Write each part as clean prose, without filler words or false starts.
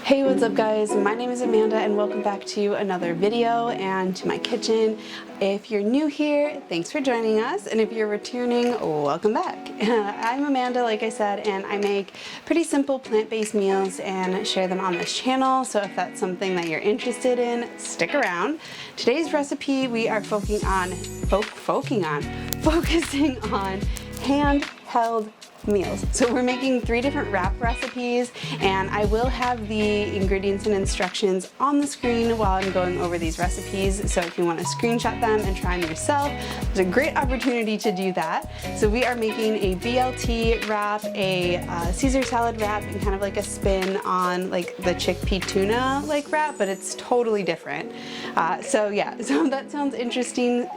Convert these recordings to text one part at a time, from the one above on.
Hey, what's up guys? My name is Amanda and welcome back to another video and to my kitchen. If you're new here, thanks for joining us, and if you're returning, welcome back. I'm Amanda, like I said, and I make pretty simple plant-based meals and share them on this channel, so if that's something that you're interested in, stick around. Today's recipe we are focusing on handheld meals. So we're making 3 different wrap recipes, and I will have the ingredients and instructions on the screen while I'm going over these recipes, so if you want to screenshot them and try them yourself, there's a great opportunity to do that. So we are making a BLT wrap, a Caesar salad wrap, and kind of like a spin on like the chickpea tuna like wrap, but it's totally different. So yeah, so if that sounds interesting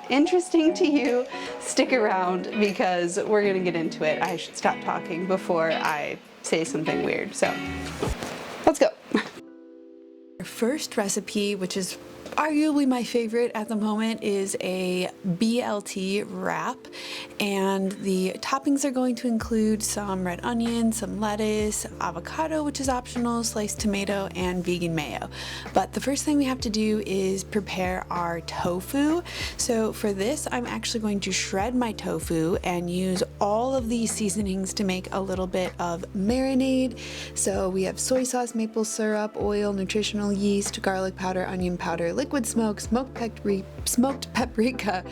to you, stick around because we're gonna get into it. I should stop talking before I say something weird, so let's go. Our first recipe, which is arguably my favorite at the moment, is a BLT wrap, and the toppings are going to include some red onion, some lettuce, avocado, which is optional, sliced tomato, and vegan mayo. But the first thing we have to do is prepare our tofu. So for this, I'm actually going to shred my tofu and use all of these seasonings to make a little bit of marinade. So we have soy sauce, maple syrup, oil, nutritional yeast, garlic powder, onion powder, liquid smoke, smoked paprika,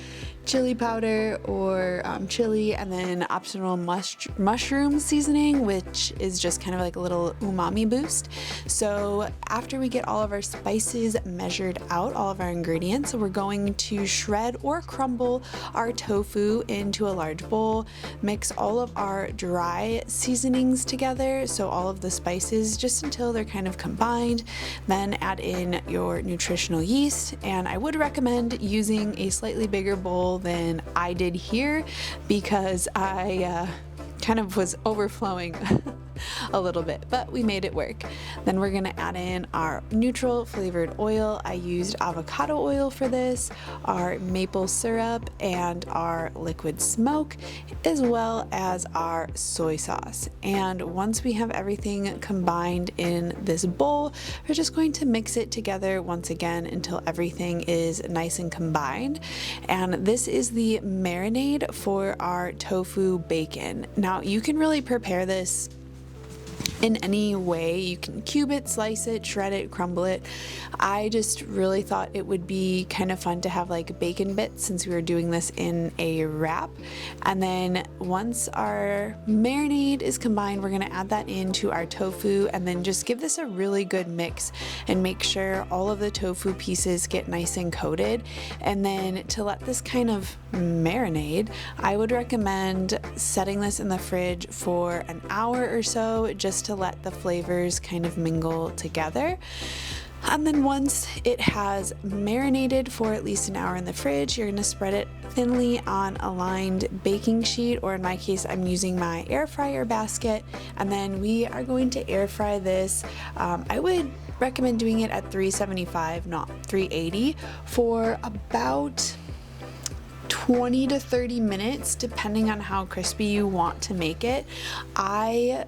chili powder or chili, and then optional mushroom seasoning, which is just kind of like a little umami boost. So after we get all of our spices measured out, all of our ingredients, we're going to shred or crumble our tofu into a large bowl, mix all of our dry seasonings together, so all of the spices, just until they're kind of combined. Then add in your nutritional yeast, and I would recommend using a slightly bigger bowl than I did here because I kind of was overflowing a little bit, but we made it work. Then we're gonna add in our neutral flavored oil. I used avocado oil for this, our maple syrup, and our liquid smoke, as well as our soy sauce. And once we have everything combined in this bowl, we're just going to mix it together once again until everything is nice and combined. And this is the marinade for our tofu bacon. Now you can really prepare this in any way. You can cube it, slice it, shred it, crumble it. I just really thought it would be kind of fun to have like bacon bits since we were doing this in a wrap. And then once our marinade is combined, we're gonna add that into our tofu and then just give this a really good mix and make sure all of the tofu pieces get nice and coated. And then to let this kind of marinade, I would recommend setting this in the fridge for an hour or so, just to let the flavors kind of mingle together. And then once it has marinated for at least an hour in the fridge, you're gonna spread it thinly on a lined baking sheet, or in my case, I'm using my air fryer basket, and then we are going to air fry this. I would recommend doing it at 375, not 380, for about 20 to 30 minutes, depending on how crispy you want to make it. I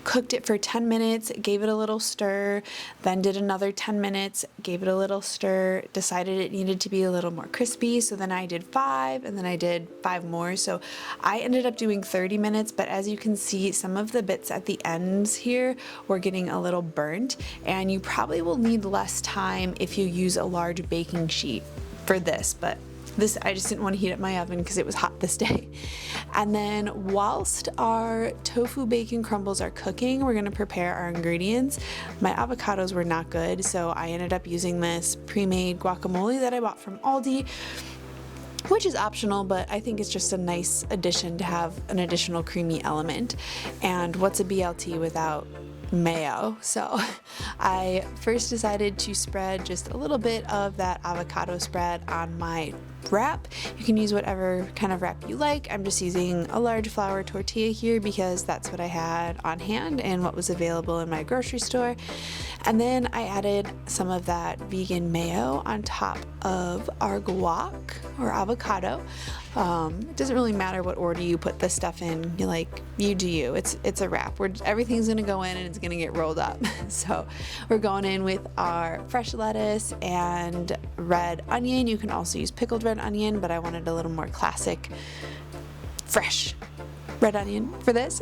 cooked it for 10 minutes, gave it a little stir, then did another 10 minutes, gave it a little stir, decided it needed to be a little more crispy, so then I did 5, and then I did 5 more. So I ended up doing 30 minutes, but as you can see, some of the bits at the ends here were getting a little burnt, and you probably will need less time if you use a large baking sheet for this, but this, I just didn't want to heat up my oven because it was hot this day. And then whilst our tofu bacon crumbles are cooking, we're going to prepare our ingredients. My avocados were not good, so I ended up using this pre-made guacamole that I bought from Aldi, which is optional, but I think it's just a nice addition to have an additional creamy element. And what's a BLT without mayo? So I first decided to spread just a little bit of that avocado spread on my wrap. You can use whatever kind of wrap you like. I'm just using a large flour tortilla here because that's what I had on hand and what was available in my grocery store. And then I added some of that vegan mayo on top of our guac or avocado. It doesn't really matter what order you put this stuff in. You do you. It's a wrap. Everything's gonna go in and it's gonna get rolled up. So we're going in with our fresh lettuce and red onion. You can also use pickled red onion, but I wanted a little more classic, fresh red onion for this.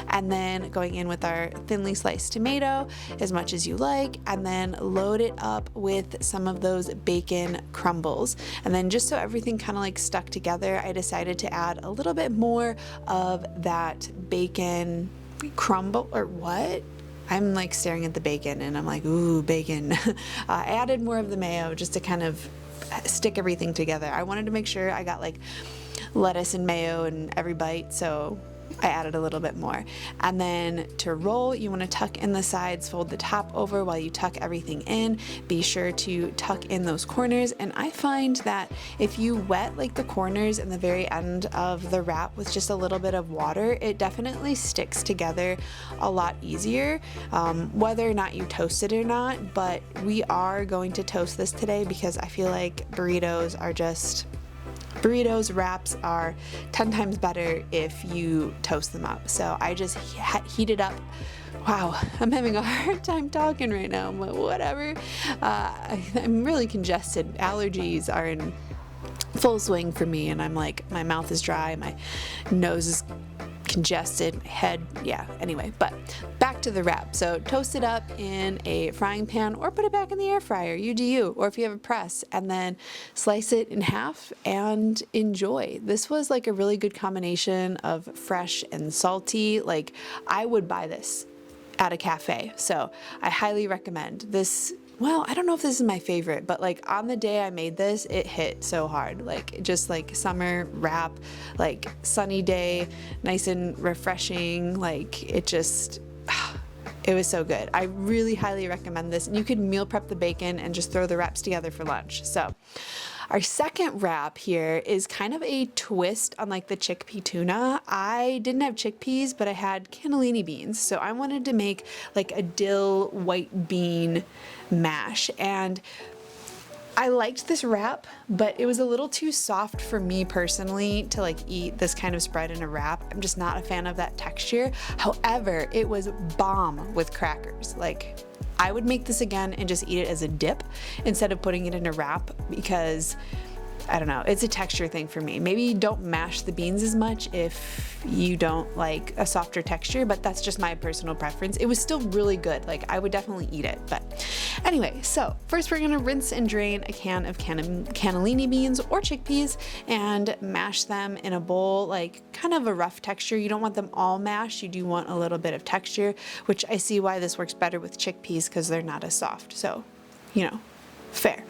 And then going in with our thinly sliced tomato, as much as you like, and then load it up with some of those bacon crumbles. And then just so everything kind of like stuck together, I decided to add a little bit more of that bacon crumble, or what? I'm like staring at the bacon and I'm like, ooh, bacon. I added more of the mayo just to kind of stick everything together. I wanted to make sure I got like lettuce and mayo in every bite, so I added a little bit more. And then to roll, you want to tuck in the sides, fold the top over while you tuck everything in. Be sure to tuck in those corners. And I find that if you wet like the corners and the very end of the wrap with just a little bit of water, it definitely sticks together a lot easier, whether or not you toast it or not. But we are going to toast this today because I feel like burritos wraps are 10 times better if you toast them up. So I just heated up. Wow, I'm having a hard time talking right now, but whatever. I'm really congested. Allergies are in full swing for me, and I'm like, my mouth is dry, my nose is congested, my head, yeah, anyway, but back to the wrap. So toast it up in a frying pan or put it back in the air fryer, you do you, or if you have a press, and then slice it in half and enjoy. This was like a really good combination of fresh and salty. Like, I would buy this at a cafe, so I highly recommend this. Well, I don't know if this is my favorite, but like on the day I made this, it hit so hard. Like just like summer wrap, like sunny day, nice and refreshing. Like it just, it was so good. I really highly recommend this. And you could meal prep the bacon and just throw the wraps together for lunch. So our second wrap here is kind of a twist on like the chickpea tuna. I didn't have chickpeas, but I had cannellini beans. So I wanted to make like a dill white bean mash, and I liked this wrap, but it was a little too soft for me personally to like eat this kind of spread in a wrap. I'm just not a fan of that texture. However, it was bomb with crackers. Like, I would make this again and just eat it as a dip instead of putting it in a wrap because, I don't know, it's a texture thing for me. Maybe don't mash the beans as much if you don't like a softer texture, but that's just my personal preference. It was still really good. Like, I would definitely eat it. But anyway, so first we're gonna rinse and drain a can of cannellini beans or chickpeas and mash them in a bowl, like kind of a rough texture. You don't want them all mashed. You do want a little bit of texture, which I see why this works better with chickpeas because they're not as soft. So, you know, fair.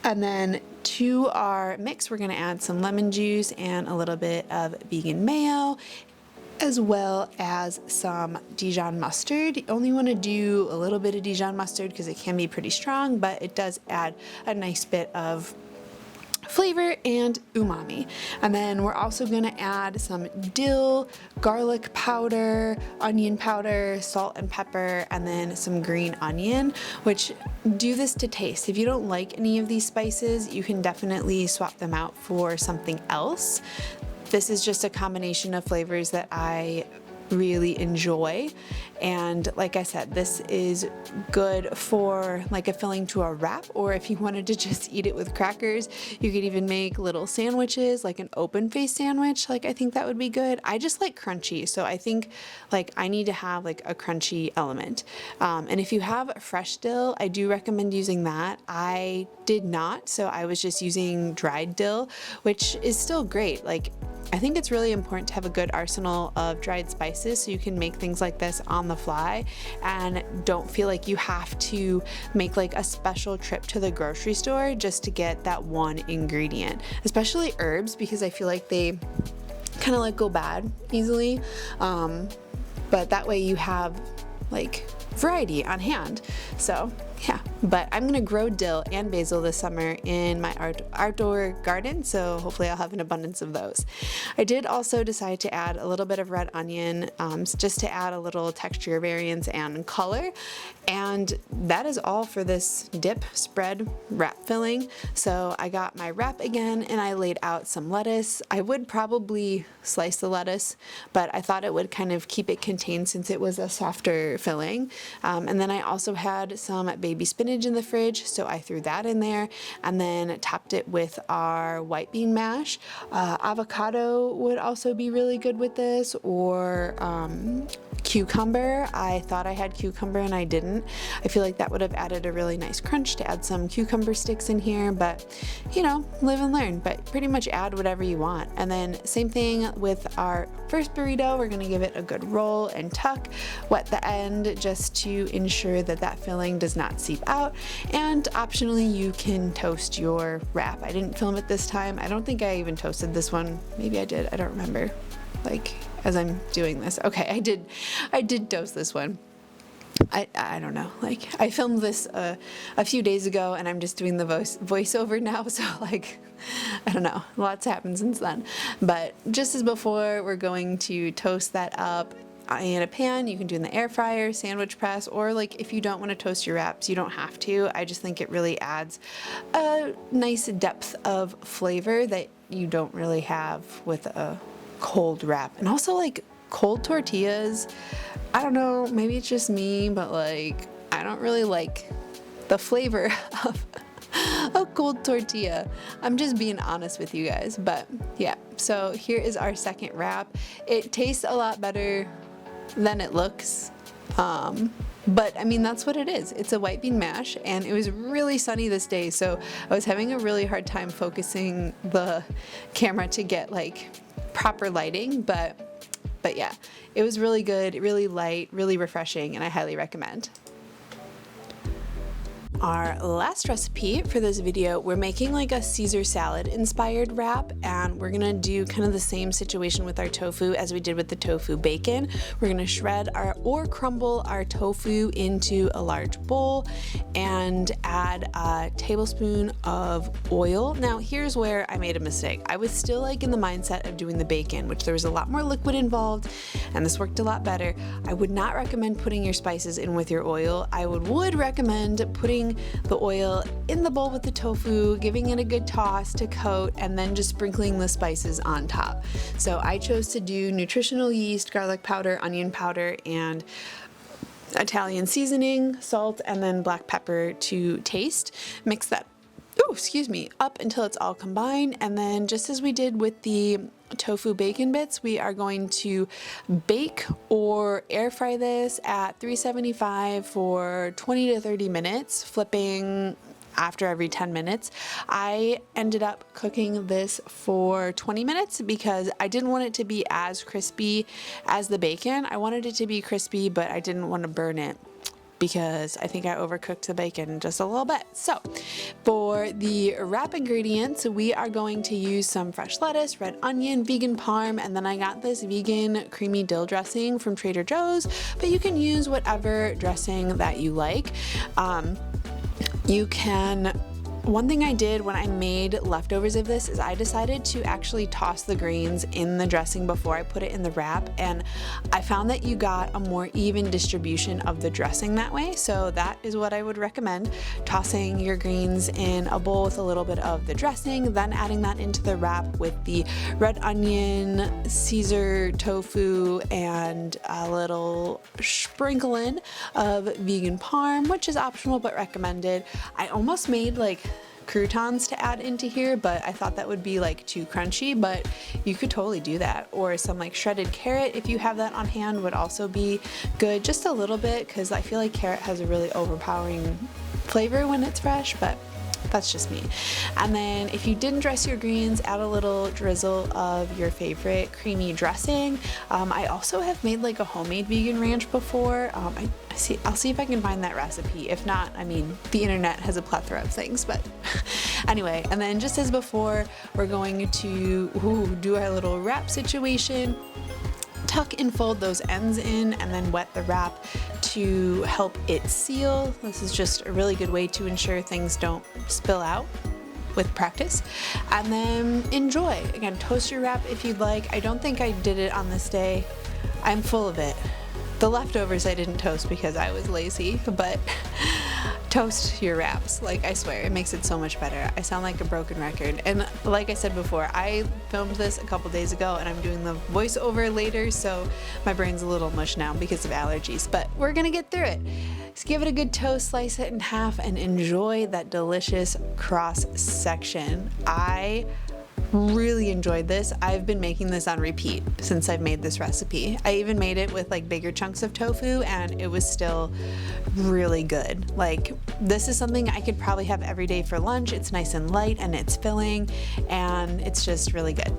And then to our mix, we're gonna add some lemon juice and a little bit of vegan mayo, as well as some Dijon mustard. You only wanna do a little bit of Dijon mustard because it can be pretty strong, but it does add a nice bit of flavor and umami. And then we're also gonna add some dill, garlic powder, onion powder, salt and pepper, and then some green onion, which do this to taste. If you don't like any of these spices, you can definitely swap them out for something else. This is just a combination of flavors that I really enjoy, and like I said, this is good for like a filling to a wrap, or if you wanted to just eat it with crackers, you could even make little sandwiches, like an open face sandwich. Like, I think that would be good. I just like crunchy, so I think like I need to have like a crunchy element, and if you have fresh dill, I do recommend using that. I did not, so I was just using dried dill, which is still great. Like, I think it's really important to have a good arsenal of dried spices so you can make things like this on the fly and don't feel like you have to make like a special trip to the grocery store just to get that one ingredient, especially herbs, because I feel like they kind of like go bad easily. But that way you have like variety on hand. So yeah, but I'm gonna grow dill and basil this summer in my outdoor garden, so hopefully I'll have an abundance of those. I did also decide to add a little bit of red onion, just to add a little texture variance and color. And that is all for this dip spread wrap filling. So I got my wrap again and I laid out some lettuce. I would probably slice the lettuce, but I thought it would kind of keep it contained since it was a softer filling. And then I also had some baby spinach in the fridge, so I threw that in there and then topped it with our white bean mash. Avocado would also be really good with this, or cucumber. I thought I had cucumber and I didn't. I feel like that would have added a really nice crunch to add some cucumber sticks in here, but you know, live and learn, but pretty much add whatever you want. And then same thing with our first burrito, we're gonna give it a good roll and tuck, wet the end just to ensure that that filling does not seep out. And optionally, you can toast your wrap. I didn't film it this time. I don't think I even toasted this one. Maybe I did, I don't remember. Like, as I'm doing this. Okay, I did toast this one. I don't know, like I filmed this a few days ago and I'm just doing the voiceover now, so like I don't know, lots happened since then. But just as before, we're going to toast that up in a pan. You can do in the air fryer, sandwich press, or like if you don't want to toast your wraps, you don't have to. I just think it really adds a nice depth of flavor that you don't really have with a cold wrap. And also like cold tortillas, I don't know, maybe it's just me, but like I don't really like the flavor of a cold tortilla. I'm just being honest with you guys. But yeah, so here is our second wrap. It tastes a lot better than it looks, but I mean, that's what it is. It's a white bean mash, and it was really sunny this day, so I was having a really hard time focusing the camera to get like proper lighting, but yeah, it was really good, really light, really refreshing, and I highly recommend. Our last recipe for this video, we're making like a Caesar salad inspired wrap, and we're gonna do kind of the same situation with our tofu as we did with the tofu bacon. We're gonna shred or crumble our tofu into a large bowl and add a tablespoon of oil. Now here's where I made a mistake. I was still like in the mindset of doing the bacon, which there was a lot more liquid involved, and this worked a lot better. I would not recommend putting your spices in with your oil. I would recommend putting the oil in the bowl with the tofu, giving it a good toss to coat, and then just sprinkling the spices on top. So I chose to do nutritional yeast, garlic powder, onion powder, and Italian seasoning, salt, and then black pepper to taste. Mix that up until it's all combined, and then just as we did with the tofu bacon bits, we are going to bake or air fry this at 375 for 20 to 30 minutes, flipping after every 10 minutes. I ended up cooking this for 20 minutes because I didn't want it to be as crispy as the bacon. I wanted it to be crispy, but I didn't want to burn it, because I think I overcooked the bacon just a little bit. So for the wrap ingredients, we are going to use some fresh lettuce, red onion, vegan parm, and then I got this vegan creamy dill dressing from Trader Joe's, but you can use whatever dressing that you like. One thing I did when I made leftovers of this is I decided to actually toss the grains in the dressing before I put it in the wrap, and I found that you got a more even distribution of the dressing that way. So that is what I would recommend, tossing your greens in a bowl with a little bit of the dressing, then adding that into the wrap with the red onion, Caesar tofu, and a little sprinkling of vegan parm, which is optional but recommended. I almost made like croutons to add into here, but I thought that would be like too crunchy, but you could totally do that. Or some like shredded carrot, if you have that on hand, would also be good, just a little bit, because I feel like carrot has a really overpowering flavor when it's fresh, but that's just me. And then if you didn't dress your greens, add a little drizzle of your favorite creamy dressing. I also have made like a homemade vegan ranch before. I'll see if I can find that recipe. If not, I mean, the internet has a plethora of things, but anyway. And then just as before, we're going to do our little wrap situation. Tuck and fold those ends in and then wet the wrap to help it seal. This is just a really good way to ensure things don't spill out with practice. And then enjoy. Again, toast your wrap if you'd like. I don't think I did it on this day. I'm full of it. The leftovers I didn't toast because I was lazy, but toast your wraps. Like, I swear, it makes it so much better. I sound like a broken record. And like I said before, I filmed this a couple days ago and I'm doing the voiceover later, so my brain's a little mush now because of allergies, but we're gonna get through it. Just give it a good toast, slice it in half, and enjoy that delicious cross section. I really enjoyed this. I've been making this on repeat since I've made this recipe. I even made it with like bigger chunks of tofu and it was still really good. Like, this is something I could probably have every day for lunch. It's nice and light and it's filling and it's just really good.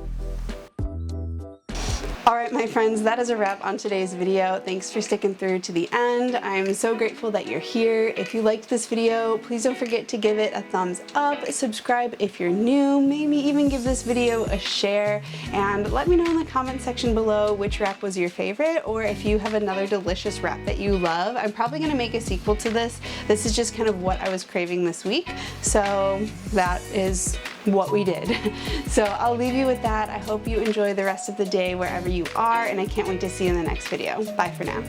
Alright my friends, that is a wrap on today's video. Thanks for sticking through to the end. I'm so grateful that you're here. If you liked this video, please don't forget to give it a thumbs up, subscribe if you're new, maybe even give this video a share, and let me know in the comment section below which wrap was your favorite, or if you have another delicious wrap that you love. I'm probably going to make a sequel to this. This is just kind of what I was craving this week, so that is what we did. So I'll leave you with that. I hope you enjoy the rest of the day wherever you are, and I can't wait to see you in the next video. Bye for now.